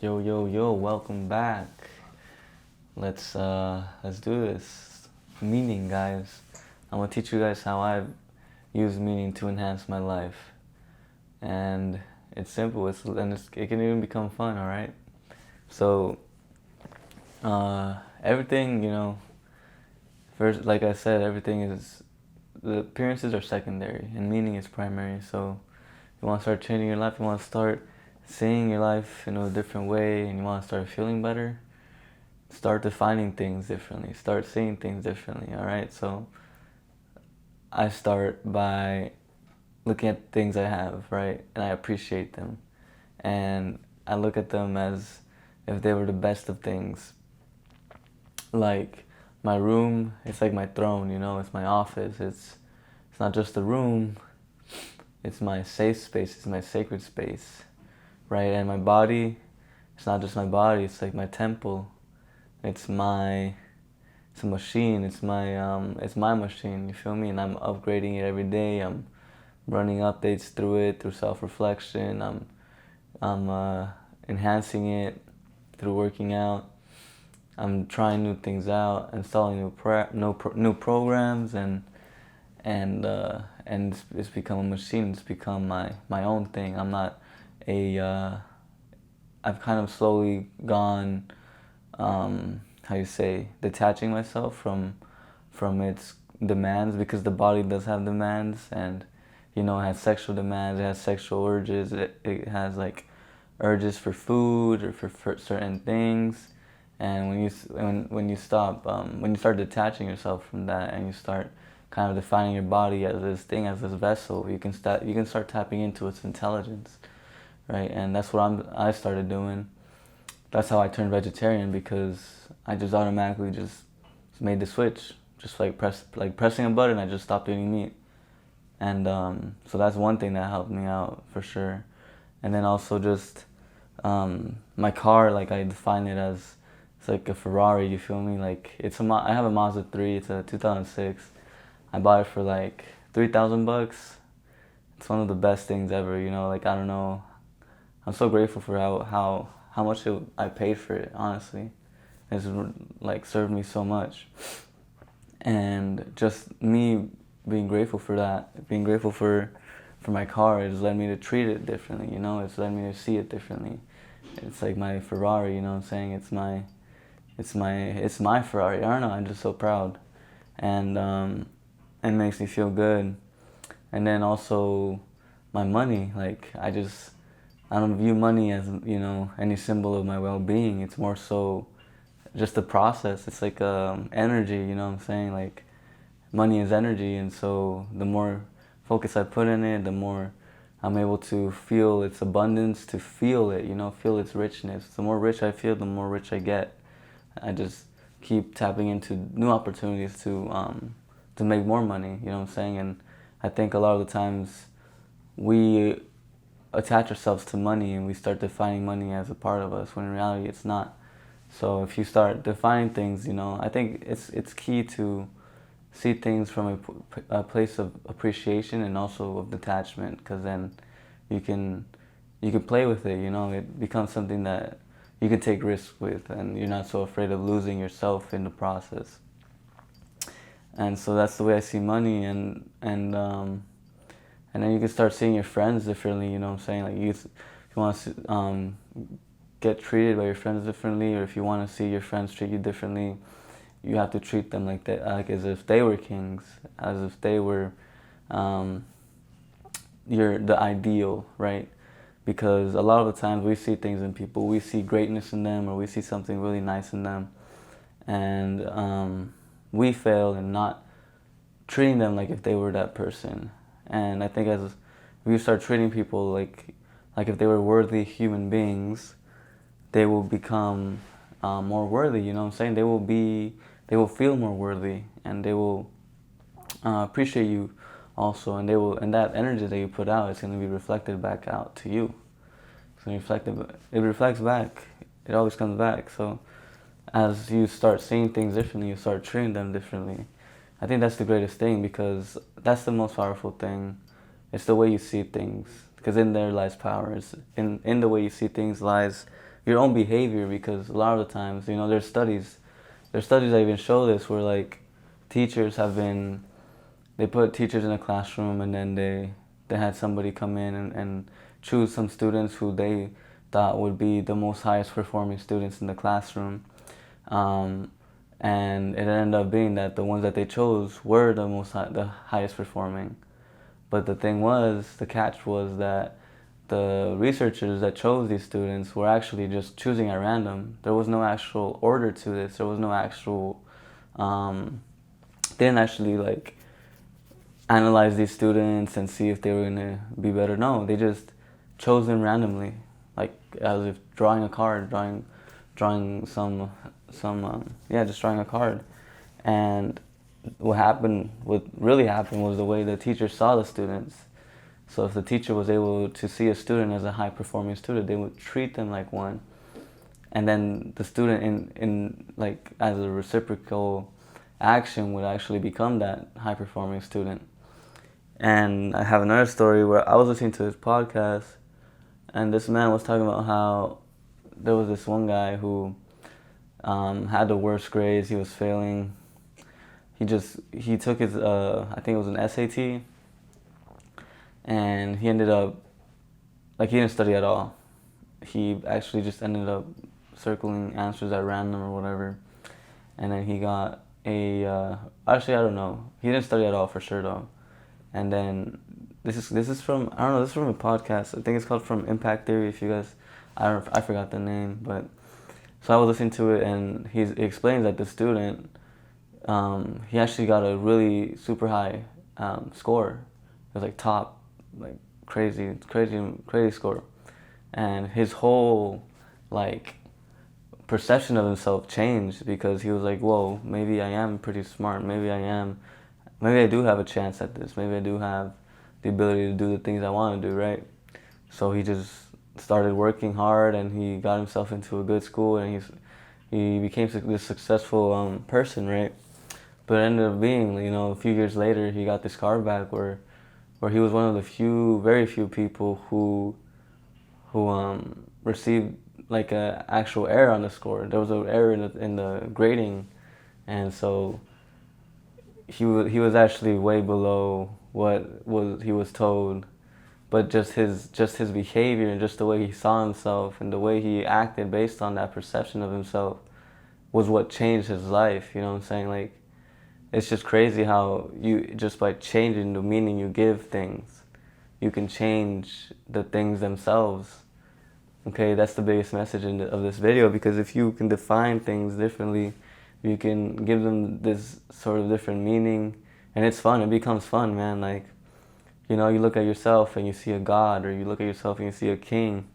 Yo, yo, yo, welcome back. Let's do this. Meaning, guys. I'm gonna teach you guys how I've used meaning to enhance my life. And it's simple, it can even become fun, alright? So, everything, first, like I said, the appearances are secondary and meaning is primary. So, you wanna start changing your life, you wanna start seeing your life in a different way, and you wanna start feeling better, start defining things differently, start seeing things differently, all right? So I start by looking at things I have, right? And I appreciate them. And I look at them as if they were the best of things. Like my room, it's like my throne, it's my office. It's not just a room, it's my safe space, it's my sacred space, right? And my body, it's not just my body, it's like my temple. It's a machine. It's my machine. You feel me? And I'm upgrading it every day. I'm running updates through it through self-reflection. I'm enhancing it through working out. I'm trying new things out, installing new programs, and it's become a machine. It's become my own thing. I'm not a. I've kind of slowly gone. How you say, detaching myself from its demands, because the body does have demands, and it has sexual demands, it has sexual urges, it has like urges for food or for certain things. And when you stop, when you start detaching yourself from that, and you start kind of defining your body as this thing, as this vessel, you can start tapping into its intelligence, right? And that's what I started doing. That's how I turned vegetarian, because I just automatically just made the switch, just like pressing a button. I just stopped eating meat, and so that's one thing that helped me out for sure. And then also just my car, like I define it as it's like a Ferrari. You feel me? Like I have a Mazda 3. It's a 2006. I bought it for like $3,000. It's one of the best things ever. Like I don't know. I'm so grateful for how much I paid for it, honestly. It's like served me so much. And just me being grateful for that, being grateful for my car, has led me to treat it differently, it's led me to see it differently. It's like my Ferrari, what I'm saying? It's my Ferrari. I don't know, I'm just so proud. And it makes me feel good. And then also my money, like I don't view money as, any symbol of my well-being. It's more so just the process. It's like energy, what I'm saying? Like money is energy, and so the more focus I put in it, the more I'm able to feel its abundance, to feel it, feel its richness. The more rich I feel, the more rich I get. I just keep tapping into new opportunities to make more money, what I'm saying? And I think a lot of the times we attach ourselves to money, and we start defining money as a part of us, when in reality it's not. So if you start defining things, I think it's key to see things from a place of appreciation and also of detachment, because then you can play with it. It becomes something that you can take risks with, and you're not so afraid of losing yourself in the process. And so that's the way I see money, and then you can start seeing your friends differently, what I'm saying? Like if you want to get treated by your friends differently, or if you want to see your friends treat you differently, you have to treat them like that, like as if they were kings, as if they were the ideal, right? Because a lot of the times we see things in people, we see greatness in them, or we see something really nice in them, and we fail in not treating them like if they were that person. And I think as we start treating people like if they were worthy human beings, they will become more worthy. What I'm saying? They will feel more worthy, and they will appreciate you also, and that energy that you put out is going to be reflected back out to you. So it reflects back. It always comes back. So as you start seeing things differently, you start treating them differently. I think that's the greatest thing, because that's the most powerful thing. It's the way you see things, because in there lies power. In the way you see things lies your own behavior, because a lot of the times, you know, there's studies that even show this, where like teachers have been, they put teachers in a classroom, and then they had somebody come in and choose some students who they thought would be the most highest performing students in the classroom. Um, and it ended up being that the ones that they chose were the highest performing. But the thing was, the catch was that the researchers that chose these students were actually just choosing at random. There was no actual order to this. There was no actual, they didn't actually like analyze these students and see if they were gonna be better. No, they just chose them randomly, like as if drawing a card, drawing just drawing a card. And what really happened was the way the teacher saw the students. So if the teacher was able to see a student as a high performing student, they would treat them like one. And then the student in like as a reciprocal action would actually become that high performing student. And I have another story where I was listening to this podcast, and this man was talking about how there was this one guy who had the worst grades. He was failing. He took his I think it was an SAT, and he ended up like he didn't study at all. He actually just ended up circling answers at random or whatever, and then he got a actually I don't know. He didn't study at all for sure though. And then this is from, I don't know, this is from a podcast. I think it's called From Impact Theory. If you guys, I forgot the name, but so I was listening to it, and he explains that the student, he actually got a really super high score. It was like top, like crazy score, and his whole like perception of himself changed, because he was like, whoa, maybe I am pretty smart. Maybe I do have a chance at this. Maybe I do have the ability to do the things I want to do, right? So he just started working hard, and he got himself into a good school, and he became this successful person, right? But it ended up being, you know, a few years later, he got this car back where he was one of the very few people who received like a actual error on the score. There was an error in the grading, and so he was actually way below he was told, but just his behavior and just the way he saw himself and the way he acted based on that perception of himself was what changed his life. You know what I'm saying? Like, it's just crazy how you just by changing the meaning you give things, you can change the things themselves. Okay, that's the biggest message of this video, because if you can define things differently, you can give them this sort of different meaning, and it's fun. It becomes fun, man. Like, you know, you look at yourself and you see a god, or you look at yourself and you see a king,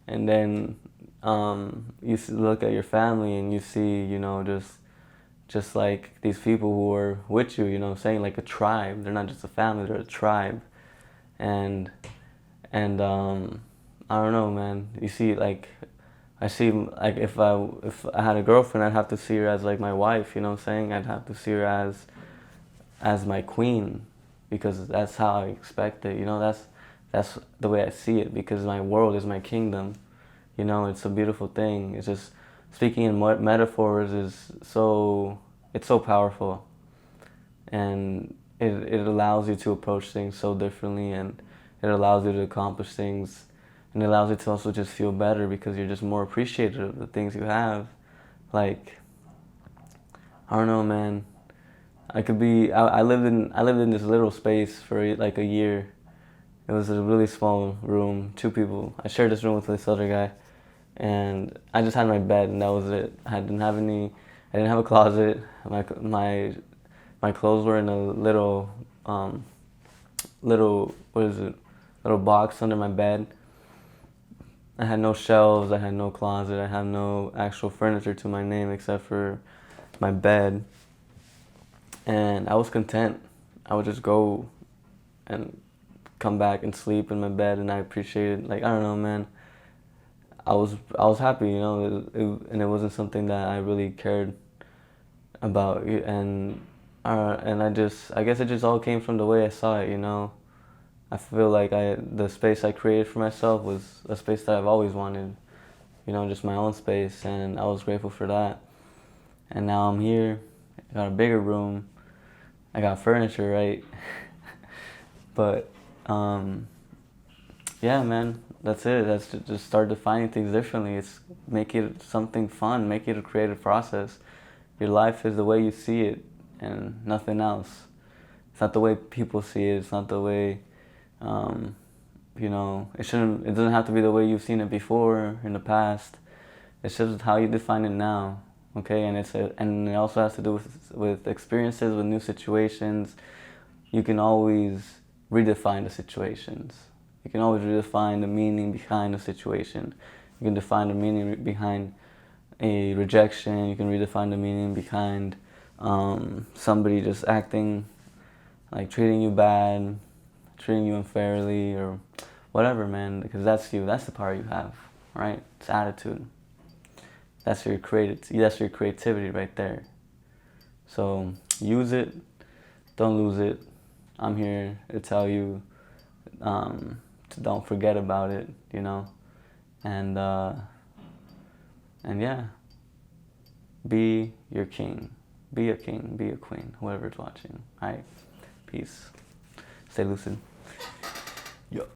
and then look at your family and you see, you know, just like these people who are with you, you know what I'm saying, like a tribe. They're not just a family, they're a tribe. And I don't know, man. You see, like, I see, like, if I had a girlfriend, I'd have to see her as like my wife, you know what I'm saying? I'd have to see her as my queen, because that's how I expect it, you know. That's the way I see it, because my world is my kingdom. You know, it's a beautiful thing. It's just speaking in metaphors it's so powerful, and it allows you to approach things so differently, and it allows you to accomplish things, and it allows you to also just feel better, because you're just more appreciative of the things you have. Like, I don't know, man. I lived in this little space for like a year. It was a really small room, 2 people. I shared this room with this other guy, and I just had my bed, and that was it. I didn't have a closet. My clothes were in a little little box under my bed. I had no shelves, I had no closet, I had no actual furniture to my name except for my bed. And I was content. I would just go and come back and sleep in my bed, and I appreciated, like, I don't know, man. I was happy, you know, and it wasn't something that I really cared about, and I guess it just all came from the way I saw it, you know. I feel like the space I created for myself was a space that I've always wanted, just my own space, and I was grateful for that. And now I'm here. I got a bigger room. I got furniture, right? But yeah, man, that's it. That's just start defining things differently. It's make it something fun. Make it a creative process. Your life is the way you see it, and nothing else. It's not the way people see it. It's not the way, it shouldn't. It doesn't have to be the way you've seen it before in the past. It's just how you define it now. Okay, and and it also has to do with experiences, with new situations. You can always redefine the situations. You can always redefine the meaning behind a situation. You can define the meaning behind a rejection. You can redefine the meaning behind somebody just acting like treating you bad, treating you unfairly, or whatever, man. Because that's you. That's the power you have, right? It's attitude. That's your creativity right there. So use it. Don't lose it. I'm here to tell you to don't forget about it, and yeah, be your king, be a king, be a queen, whoever's watching. All right, peace. Stay lucid. Yo.